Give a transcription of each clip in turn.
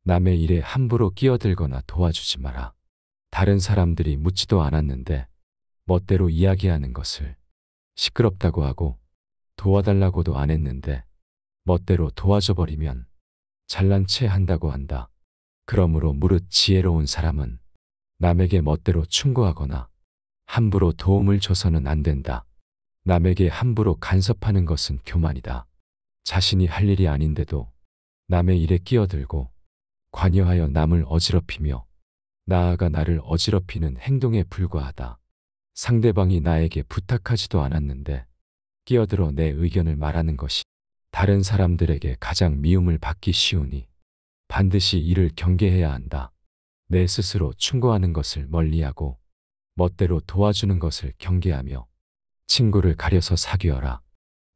남의 일에 함부로 끼어들거나 도와주지 마라. 다른 사람들이 묻지도 않았는데 멋대로 이야기하는 것을 시끄럽다고 하고 도와달라고도 안 했는데 멋대로 도와줘 버리면 잘난 체 한다고 한다. 그러므로 무릇 지혜로운 사람은 남에게 멋대로 충고하거나 함부로 도움을 줘서는 안 된다. 남에게 함부로 간섭하는 것은 교만이다. 자신이 할 일이 아닌데도 남의 일에 끼어들고 관여하여 남을 어지럽히며 나아가 나를 어지럽히는 행동에 불과하다. 상대방이 나에게 부탁하지도 않았는데 끼어들어 내 의견을 말하는 것이 다른 사람들에게 가장 미움을 받기 쉬우니 반드시 이를 경계해야 한다. 내 스스로 충고하는 것을 멀리하고 멋대로 도와주는 것을 경계하며 친구를 가려서 사귀어라.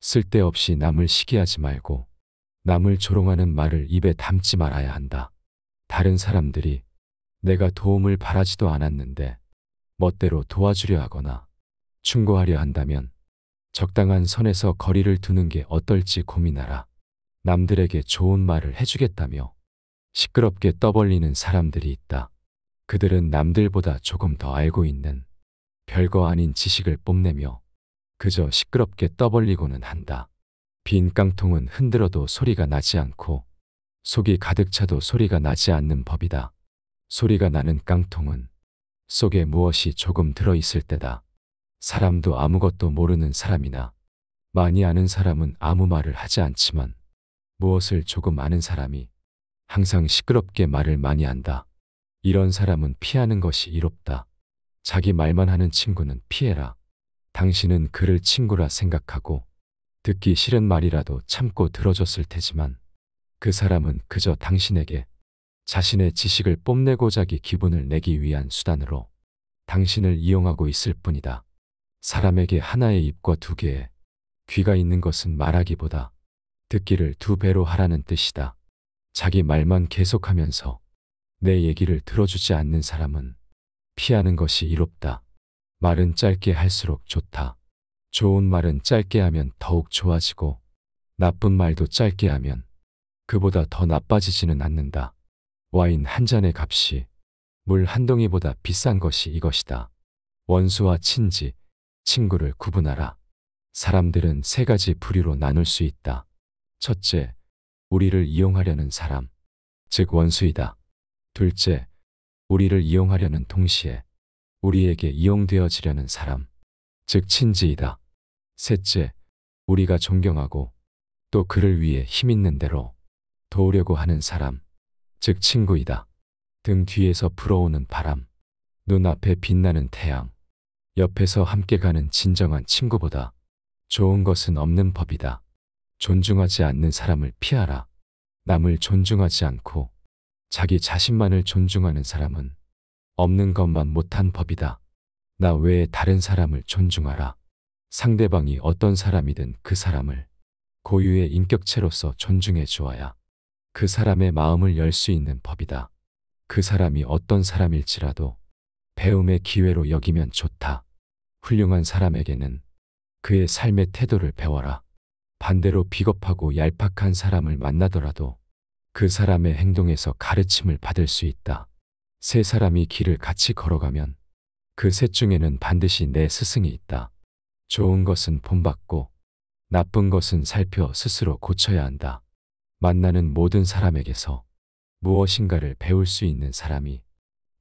쓸데없이 남을 시기하지 말고 남을 조롱하는 말을 입에 담지 말아야 한다. 다른 사람들이 내가 도움을 바라지도 않았는데 멋대로 도와주려 하거나 충고하려 한다면 적당한 선에서 거리를 두는 게 어떨지 고민하라. 남들에게 좋은 말을 해주겠다며 시끄럽게 떠벌리는 사람들이 있다. 그들은 남들보다 조금 더 알고 있는 별거 아닌 지식을 뽐내며 그저 시끄럽게 떠벌리고는 한다. 빈 깡통은 흔들어도 소리가 나지 않고 속이 가득 차도 소리가 나지 않는 법이다. 소리가 나는 깡통은 속에 무엇이 조금 들어있을 때다. 사람도 아무것도 모르는 사람이나 많이 아는 사람은 아무 말을 하지 않지만 무엇을 조금 아는 사람이 항상 시끄럽게 말을 많이 한다. 이런 사람은 피하는 것이 이롭다. 자기 말만 하는 친구는 피해라. 당신은 그를 친구라 생각하고 듣기 싫은 말이라도 참고 들어줬을 테지만 그 사람은 그저 당신에게 자신의 지식을 뽐내고자 기 기분을 내기 위한 수단으로 당신을 이용하고 있을 뿐이다. 사람에게 하나의 입과 두 개의 귀가 있는 것은 말하기보다 듣기를 두 배로 하라는 뜻이다. 자기 말만 계속하면서 내 얘기를 들어주지 않는 사람은 피하는 것이 이롭다. 말은 짧게 할수록 좋다. 좋은 말은 짧게 하면 더욱 좋아지고 나쁜 말도 짧게 하면 그보다 더 나빠지지는 않는다. 와인 한 잔의 값이 물 한 동이보다 비싼 것이 이것이다. 원수와 친지, 친구를 구분하라. 사람들은 세 가지 부류로 나눌 수 있다. 첫째, 우리를 이용하려는 사람, 즉 원수이다. 둘째, 우리를 이용하려는 동시에 우리에게 이용되어지려는 사람, 즉 친지이다. 셋째, 우리가 존경하고 또 그를 위해 힘있는 대로 도우려고 하는 사람, 즉 친구이다. 등 뒤에서 불어오는 바람, 눈앞에 빛나는 태양, 옆에서 함께 가는 진정한 친구보다 좋은 것은 없는 법이다. 존중하지 않는 사람을 피하라. 남을 존중하지 않고 자기 자신만을 존중하는 사람은 없는 것만 못한 법이다. 나 외에 다른 사람을 존중하라. 상대방이 어떤 사람이든 그 사람을 고유의 인격체로서 존중해 주어야 그 사람의 마음을 열 수 있는 법이다. 그 사람이 어떤 사람일지라도 배움의 기회로 여기면 좋다. 훌륭한 사람에게는 그의 삶의 태도를 배워라. 반대로 비겁하고 얄팍한 사람을 만나더라도 그 사람의 행동에서 가르침을 받을 수 있다. 세 사람이 길을 같이 걸어가면 그 셋 중에는 반드시 내 스승이 있다. 좋은 것은 본받고 나쁜 것은 살펴 스스로 고쳐야 한다. 만나는 모든 사람에게서 무엇인가를 배울 수 있는 사람이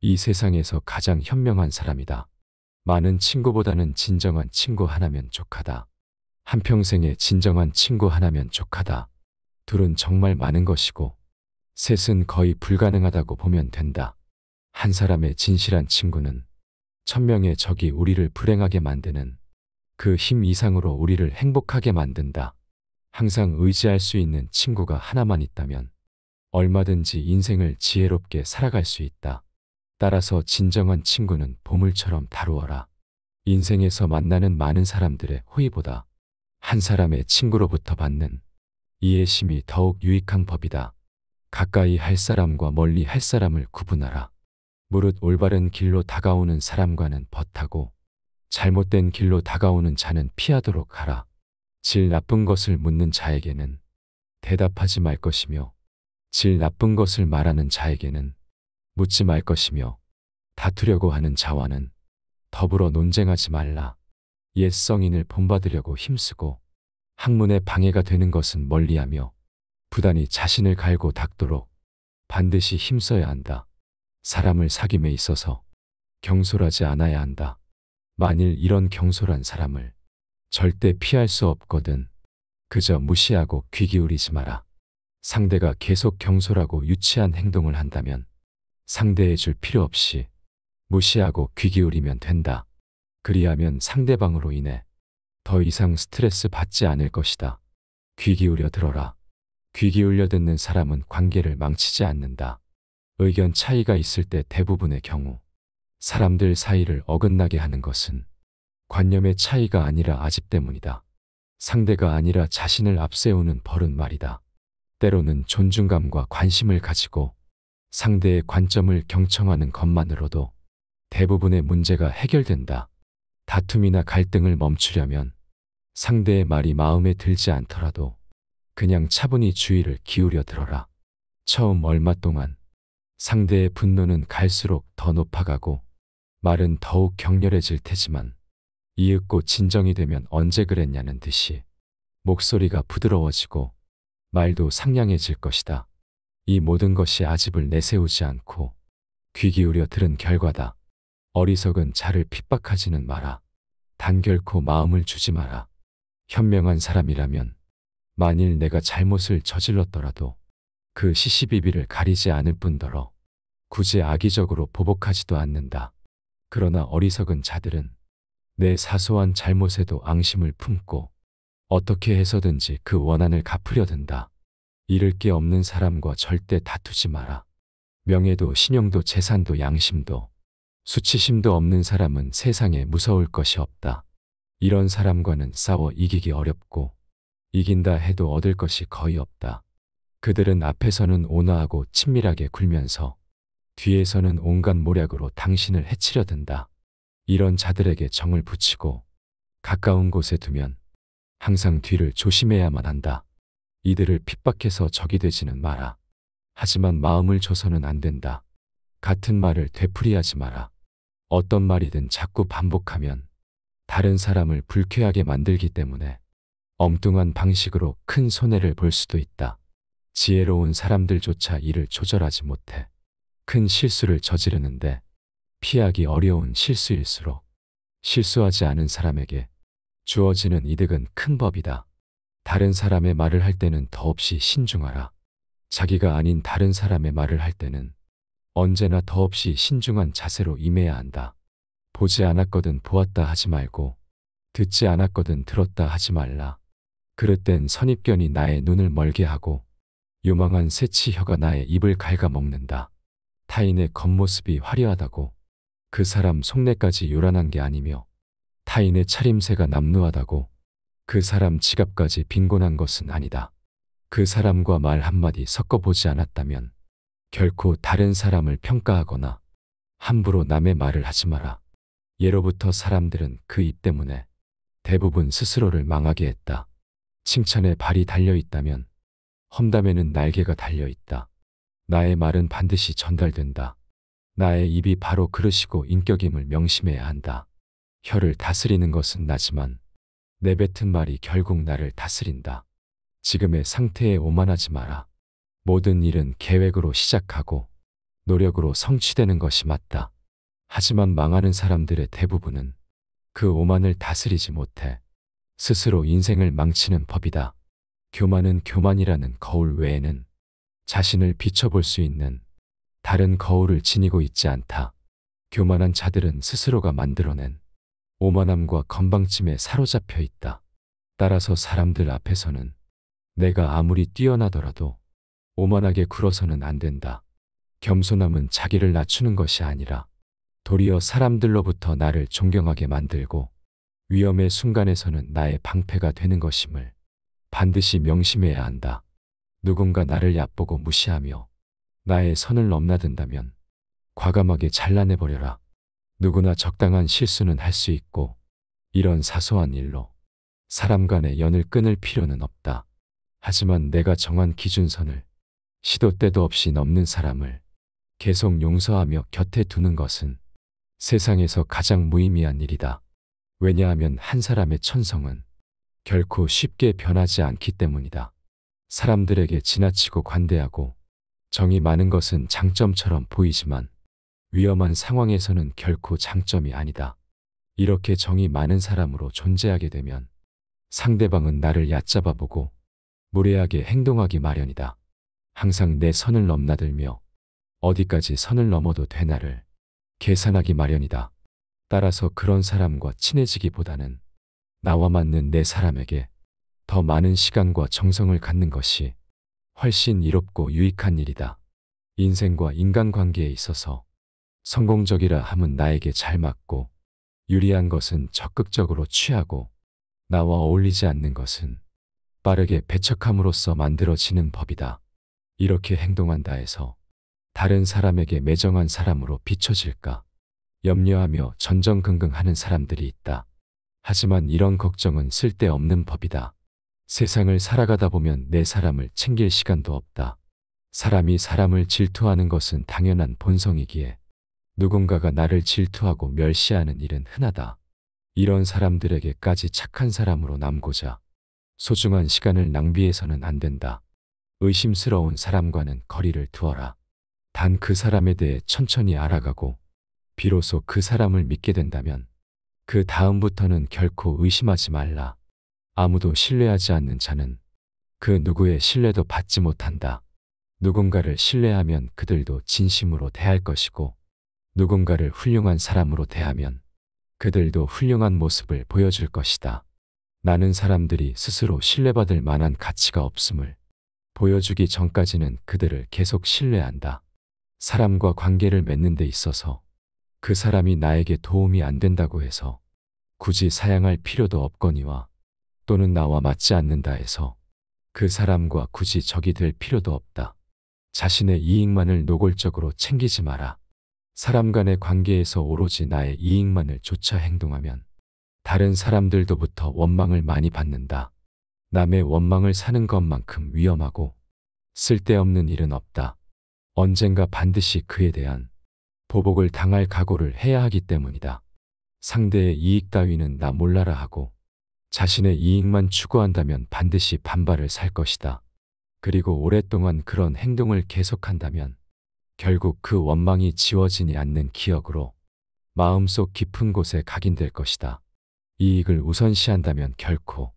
이 세상에서 가장 현명한 사람이다. 많은 친구보다는 진정한 친구 하나면 족하다. 한평생에 진정한 친구 하나면 족하다. 둘은 정말 많은 것이고 셋은 거의 불가능하다고 보면 된다. 한 사람의 진실한 친구는 1000명의 적이 우리를 불행하게 만드는 그 힘 이상으로 우리를 행복하게 만든다. 항상 의지할 수 있는 친구가 하나만 있다면 얼마든지 인생을 지혜롭게 살아갈 수 있다. 따라서 진정한 친구는 보물처럼 다루어라. 인생에서 만나는 많은 사람들의 호의보다 한 사람의 친구로부터 받는 이해심이 더욱 유익한 법이다. 가까이 할 사람과 멀리 할 사람을 구분하라. 무릇 올바른 길로 다가오는 사람과는 벗하고 잘못된 길로 다가오는 자는 피하도록 하라. 질 나쁜 것을 묻는 자에게는 대답하지 말 것이며 질 나쁜 것을 말하는 자에게는 묻지 말 것이며 다투려고 하는 자와는 더불어 논쟁하지 말라. 옛 성인을 본받으려고 힘쓰고 학문에 방해가 되는 것은 멀리하며 부단히 자신을 갈고 닦도록 반드시 힘써야 한다. 사람을 사귐에 있어서 경솔하지 않아야 한다. 만일 이런 경솔한 사람을 절대 피할 수 없거든 그저 무시하고 귀 기울이지 마라. 상대가 계속 경솔하고 유치한 행동을 한다면 상대해 줄 필요 없이 무시하고 귀 기울이면 된다. 그리하면 상대방으로 인해 더 이상 스트레스 받지 않을 것이다. 귀 기울여 들어라. 귀 기울여 듣는 사람은 관계를 망치지 않는다. 의견 차이가 있을 때 대부분의 경우 사람들 사이를 어긋나게 하는 것은 관념의 차이가 아니라 아집 때문이다. 상대가 아니라 자신을 앞세우는 버릇 말이다. 때로는 존중감과 관심을 가지고 상대의 관점을 경청하는 것만으로도 대부분의 문제가 해결된다. 다툼이나 갈등을 멈추려면 상대의 말이 마음에 들지 않더라도 그냥 차분히 주의를 기울여 들어라. 처음 얼마 동안 상대의 분노는 갈수록 더 높아가고 말은 더욱 격렬해질 테지만 이윽고 진정이 되면 언제 그랬냐는 듯이 목소리가 부드러워지고 말도 상냥해질 것이다. 이 모든 것이 아집을 내세우지 않고 귀 기울여 들은 결과다. 어리석은 자를 핍박하지는 마라. 단 결코 마음을 주지 마라. 현명한 사람이라면 만일 내가 잘못을 저질렀더라도 그 시시비비를 가리지 않을 뿐더러 굳이 악의적으로 보복하지도 않는다. 그러나 어리석은 자들은 내 사소한 잘못에도 앙심을 품고 어떻게 해서든지 그 원한을 갚으려 든다. 잃을 게 없는 사람과 절대 다투지 마라. 명예도 신용도 재산도 양심도 수치심도 없는 사람은 세상에 무서울 것이 없다. 이런 사람과는 싸워 이기기 어렵고 이긴다 해도 얻을 것이 거의 없다. 그들은 앞에서는 온화하고 친밀하게 굴면서 뒤에서는 온갖 모략으로 당신을 해치려 든다. 이런 자들에게 정을 붙이고 가까운 곳에 두면 항상 뒤를 조심해야만 한다. 이들을 핍박해서 적이 되지는 마라. 하지만 마음을 줘서는 안 된다. 같은 말을 되풀이하지 마라. 어떤 말이든 자꾸 반복하면 다른 사람을 불쾌하게 만들기 때문에 엉뚱한 방식으로 큰 손해를 볼 수도 있다. 지혜로운 사람들조차 이를 조절하지 못해 큰 실수를 저지르는데 피하기 어려운 실수일수록 실수하지 않은 사람에게 주어지는 이득은 큰 법이다. 다른 사람의 말을 할 때는 더없이 신중하라. 자기가 아닌 다른 사람의 말을 할 때는 언제나 더없이 신중한 자세로 임해야 한다. 보지 않았거든 보았다 하지 말고 듣지 않았거든 들었다 하지 말라. 그릇된 선입견이 나의 눈을 멀게 하고 요망한 새치 혀가 나의 입을 갉아먹는다. 타인의 겉모습이 화려하다고 그 사람 속내까지 요란한 게 아니며 타인의 차림새가 남루하다고 그 사람 지갑까지 빈곤한 것은 아니다. 그 사람과 말 한마디 섞어보지 않았다면 결코 다른 사람을 평가하거나 함부로 남의 말을 하지 마라. 예로부터 사람들은 그 입 때문에 대부분 스스로를 망하게 했다. 칭찬에 발이 달려있다면 험담에는 날개가 달려있다. 나의 말은 반드시 전달된다. 나의 입이 바로 그릇이고 인격임을 명심해야 한다. 혀를 다스리는 것은 나지만 내뱉은 말이 결국 나를 다스린다. 지금의 상태에 오만하지 마라. 모든 일은 계획으로 시작하고 노력으로 성취되는 것이 맞다. 하지만 망하는 사람들의 대부분은 그 오만을 다스리지 못해 스스로 인생을 망치는 법이다. 교만은 교만이라는 거울 외에는 자신을 비춰볼 수 있는 다른 거울을 지니고 있지 않다. 교만한 자들은 스스로가 만들어낸 오만함과 건방짐에 사로잡혀 있다. 따라서 사람들 앞에서는 내가 아무리 뛰어나더라도 오만하게 굴어서는 안 된다. 겸손함은 자기를 낮추는 것이 아니라 도리어 사람들로부터 나를 존경하게 만들고 위험의 순간에서는 나의 방패가 되는 것임을 반드시 명심해야 한다. 누군가 나를 얕보고 무시하며 나의 선을 넘나든다면 과감하게 잘라내버려라. 누구나 적당한 실수는 할 수 있고 이런 사소한 일로 사람 간의 연을 끊을 필요는 없다. 하지만 내가 정한 기준선을 시도 때도 없이 넘는 사람을 계속 용서하며 곁에 두는 것은 세상에서 가장 무의미한 일이다. 왜냐하면 한 사람의 천성은 결코 쉽게 변하지 않기 때문이다. 사람들에게 지나치고 관대하고 정이 많은 것은 장점처럼 보이지만 위험한 상황에서는 결코 장점이 아니다. 이렇게 정이 많은 사람으로 존재하게 되면 상대방은 나를 얕잡아 보고 무례하게 행동하기 마련이다. 항상 내 선을 넘나들며 어디까지 선을 넘어도 되나를 계산하기 마련이다. 따라서 그런 사람과 친해지기보다는 나와 맞는 내 사람에게 더 많은 시간과 정성을 갖는 것이 훨씬 이롭고 유익한 일이다. 인생과 인간관계에 있어서 성공적이라 함은 나에게 잘 맞고 유리한 것은 적극적으로 취하고 나와 어울리지 않는 것은 빠르게 배척함으로써 만들어지는 법이다. 이렇게 행동한다 해서 다른 사람에게 매정한 사람으로 비춰질까 염려하며 전전긍긍하는 사람들이 있다. 하지만 이런 걱정은 쓸데없는 법이다. 세상을 살아가다 보면 내 사람을 챙길 시간도 없다. 사람이 사람을 질투하는 것은 당연한 본성이기에 누군가가 나를 질투하고 멸시하는 일은 흔하다. 이런 사람들에게까지 착한 사람으로 남고자 소중한 시간을 낭비해서는 안 된다. 의심스러운 사람과는 거리를 두어라. 단 그 사람에 대해 천천히 알아가고 비로소 그 사람을 믿게 된다면 그 다음부터는 결코 의심하지 말라. 아무도 신뢰하지 않는 자는 그 누구의 신뢰도 받지 못한다. 누군가를 신뢰하면 그들도 진심으로 대할 것이고 누군가를 훌륭한 사람으로 대하면 그들도 훌륭한 모습을 보여줄 것이다. 나는 사람들이 스스로 신뢰받을 만한 가치가 없음을 보여주기 전까지는 그들을 계속 신뢰한다. 사람과 관계를 맺는 데 있어서 그 사람이 나에게 도움이 안 된다고 해서 굳이 사양할 필요도 없거니와 또는 나와 맞지 않는다 해서 그 사람과 굳이 적이 될 필요도 없다. 자신의 이익만을 노골적으로 챙기지 마라. 사람 간의 관계에서 오로지 나의 이익만을 좇아 행동하면 다른 사람들로부터 원망을 많이 받는다. 남의 원망을 사는 것만큼 위험하고 쓸데없는 일은 없다. 언젠가 반드시 그에 대한 보복을 당할 각오를 해야 하기 때문이다. 상대의 이익 따위는 나 몰라라 하고 자신의 이익만 추구한다면 반드시 반발을 살 것이다. 그리고 오랫동안 그런 행동을 계속한다면 결국 그 원망이 지워지지 않는 기억으로 마음속 깊은 곳에 각인될 것이다. 이익을 우선시한다면 결코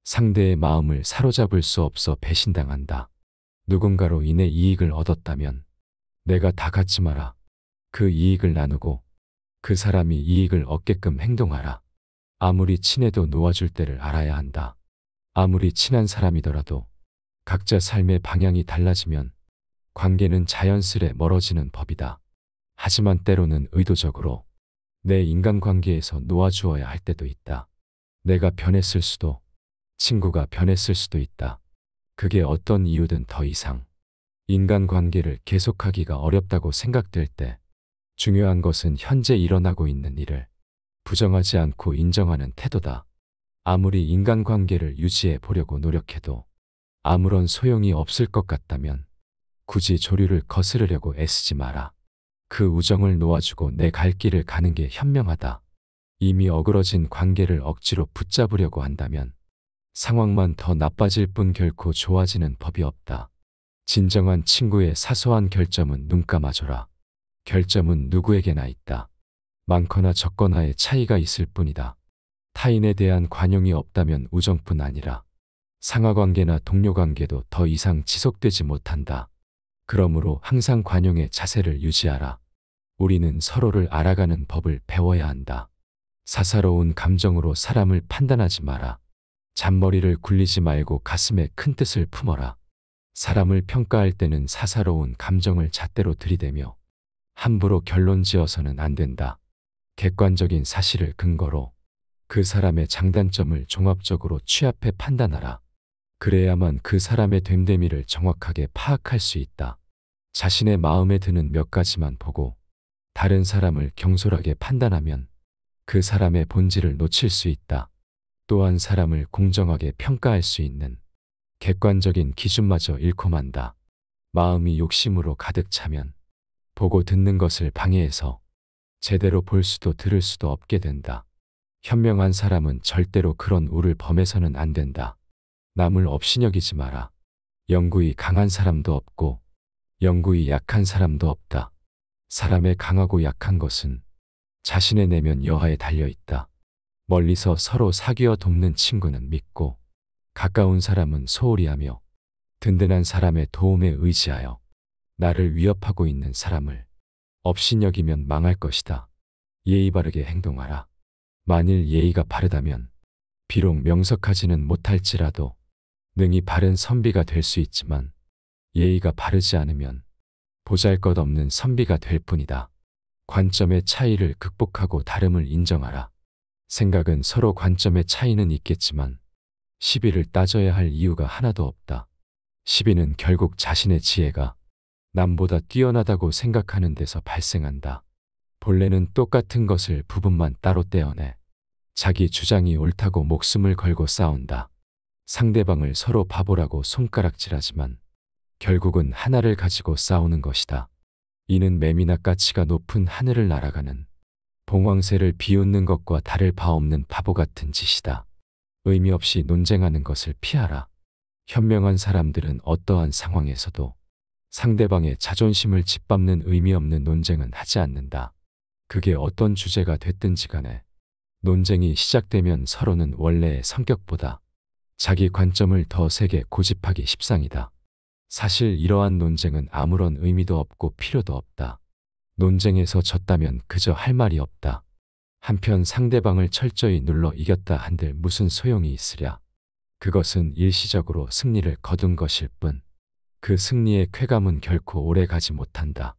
상대의 마음을 사로잡을 수 없어 배신당한다. 누군가로 인해 이익을 얻었다면 내가 다 갖지 마라. 그 이익을 나누고 그 사람이 이익을 얻게끔 행동하라. 아무리 친해도 놓아줄 때를 알아야 한다. 아무리 친한 사람이더라도 각자 삶의 방향이 달라지면 관계는 자연스레 멀어지는 법이다. 하지만 때로는 의도적으로 내 인간관계에서 놓아주어야 할 때도 있다. 내가 변했을 수도, 친구가 변했을 수도 있다. 그게 어떤 이유든 더 이상 인간관계를 계속하기가 어렵다고 생각될 때 중요한 것은 현재 일어나고 있는 일을 부정하지 않고 인정하는 태도다. 아무리 인간관계를 유지해 보려고 노력해도 아무런 소용이 없을 것 같다면 굳이 조류를 거스르려고 애쓰지 마라. 그 우정을 놓아주고 내 갈 길을 가는 게 현명하다. 이미 어그러진 관계를 억지로 붙잡으려고 한다면 상황만 더 나빠질 뿐 결코 좋아지는 법이 없다. 진정한 친구의 사소한 결점은 눈 감아줘라. 결점은 누구에게나 있다. 많거나 적거나의 차이가 있을 뿐이다. 타인에 대한 관용이 없다면 우정뿐 아니라 상하관계나 동료관계도 더 이상 지속되지 못한다. 그러므로 항상 관용의 자세를 유지하라. 우리는 서로를 알아가는 법을 배워야 한다. 사사로운 감정으로 사람을 판단하지 마라. 잔머리를 굴리지 말고 가슴에 큰 뜻을 품어라. 사람을 평가할 때는 사사로운 감정을 잣대로 들이대며 함부로 결론 지어서는 안 된다. 객관적인 사실을 근거로 그 사람의 장단점을 종합적으로 취합해 판단하라. 그래야만 그 사람의 됨됨이를 정확하게 파악할 수 있다. 자신의 마음에 드는 몇 가지만 보고 다른 사람을 경솔하게 판단하면 그 사람의 본질을 놓칠 수 있다. 또한 사람을 공정하게 평가할 수 있는 객관적인 기준마저 잃고 만다. 마음이 욕심으로 가득 차면 보고 듣는 것을 방해해서 제대로 볼 수도 들을 수도 없게 된다. 현명한 사람은 절대로 그런 우를 범해서는 안 된다. 남을 업신여기지 마라. 영구히 강한 사람도 없고 영구히 약한 사람도 없다. 사람의 강하고 약한 것은 자신의 내면 여하에 달려 있다. 멀리서 서로 사귀어 돕는 친구는 믿고 가까운 사람은 소홀히 하며 든든한 사람의 도움에 의지하여 나를 위협하고 있는 사람을 업신여기면 망할 것이다. 예의 바르게 행동하라. 만일 예의가 바르다면 비록 명석하지는 못할지라도 능히 바른 선비가 될 수 있지만 예의가 바르지 않으면 보잘것없는 선비가 될 뿐이다. 관점의 차이를 극복하고 다름을 인정하라. 생각은 서로 관점의 차이는 있겠지만 시비를 따져야 할 이유가 하나도 없다. 시비는 결국 자신의 지혜가 남보다 뛰어나다고 생각하는 데서 발생한다. 본래는 똑같은 것을 부분만 따로 떼어내 자기 주장이 옳다고 목숨을 걸고 싸운다. 상대방을 서로 바보라고 손가락질하지만 결국은 하나를 가지고 싸우는 것이다. 이는 매미나 까치가 높은 하늘을 날아가는 봉황새를 비웃는 것과 다를 바 없는 바보 같은 짓이다. 의미 없이 논쟁하는 것을 피하라. 현명한 사람들은 어떠한 상황에서도 상대방의 자존심을 짓밟는 의미 없는 논쟁은 하지 않는다. 그게 어떤 주제가 됐든지 간에 논쟁이 시작되면 서로는 원래의 성격보다 자기 관점을 더 세게 고집하기 십상이다. 사실 이러한 논쟁은 아무런 의미도 없고 필요도 없다. 논쟁에서 졌다면 그저 할 말이 없다. 한편 상대방을 철저히 눌러 이겼다 한들 무슨 소용이 있으랴. 그것은 일시적으로 승리를 거둔 것일 뿐 그 승리의 쾌감은 결코 오래 가지 못한다.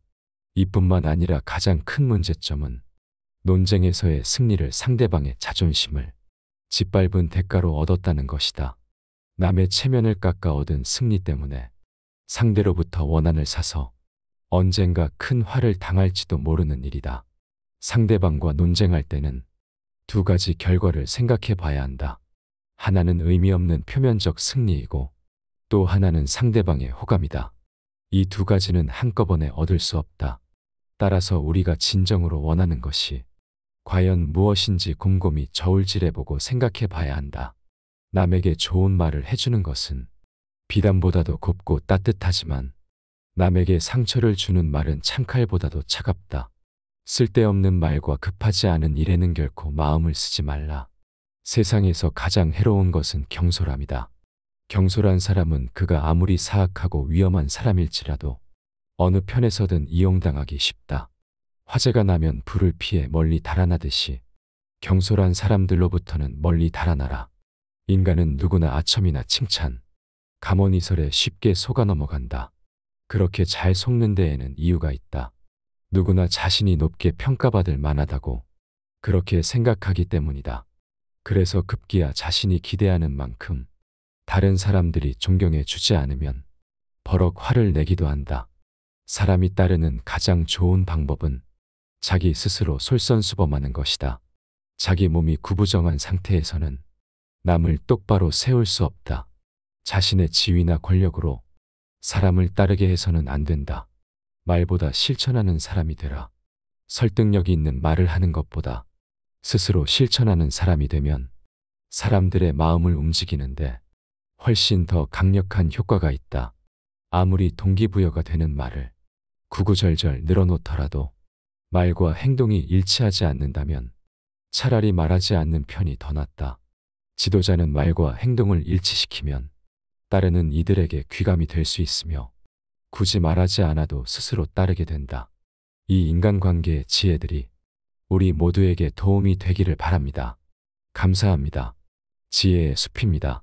이뿐만 아니라 가장 큰 문제점은 논쟁에서의 승리를 상대방의 자존심을 짓밟은 대가로 얻었다는 것이다. 남의 체면을 깎아 얻은 승리 때문에 상대로부터 원한을 사서 언젠가 큰 화를 당할지도 모르는 일이다. 상대방과 논쟁할 때는 두 가지 결과를 생각해 봐야 한다. 하나는 의미 없는 표면적 승리이고 또 하나는 상대방의 호감이다. 이 두 가지는 한꺼번에 얻을 수 없다. 따라서 우리가 진정으로 원하는 것이 과연 무엇인지 곰곰이 저울질해보고 생각해 봐야 한다. 남에게 좋은 말을 해주는 것은 비단보다도 곱고 따뜻하지만 남에게 상처를 주는 말은 참칼보다도 차갑다. 쓸데없는 말과 급하지 않은 일에는 결코 마음을 쓰지 말라. 세상에서 가장 해로운 것은 경솔함이다. 경솔한 사람은 그가 아무리 사악하고 위험한 사람일지라도 어느 편에서든 이용당하기 쉽다. 화재가 나면 불을 피해 멀리 달아나듯이 경솔한 사람들로부터는 멀리 달아나라. 인간은 누구나 아첨이나 칭찬, 감언이설에 쉽게 속아 넘어간다. 그렇게 잘 속는 데에는 이유가 있다. 누구나 자신이 높게 평가받을 만하다고 그렇게 생각하기 때문이다. 그래서 급기야 자신이 기대하는 만큼 다른 사람들이 존경해 주지 않으면 버럭 화를 내기도 한다. 사람이 따르는 가장 좋은 방법은 자기 스스로 솔선수범하는 것이다. 자기 몸이 구부정한 상태에서는 남을 똑바로 세울 수 없다. 자신의 지위나 권력으로 사람을 따르게 해서는 안 된다. 말보다 실천하는 사람이 되라. 설득력이 있는 말을 하는 것보다 스스로 실천하는 사람이 되면 사람들의 마음을 움직이는데 훨씬 더 강력한 효과가 있다. 아무리 동기부여가 되는 말을 구구절절 늘어놓더라도 말과 행동이 일치하지 않는다면 차라리 말하지 않는 편이 더 낫다. 지도자는 말과 행동을 일치시키면 따르는 이들에게 귀감이 될 수 있으며 굳이 말하지 않아도 스스로 따르게 된다. 이 인간관계의 지혜들이 우리 모두에게 도움이 되기를 바랍니다. 감사합니다. 지혜의 숲입니다.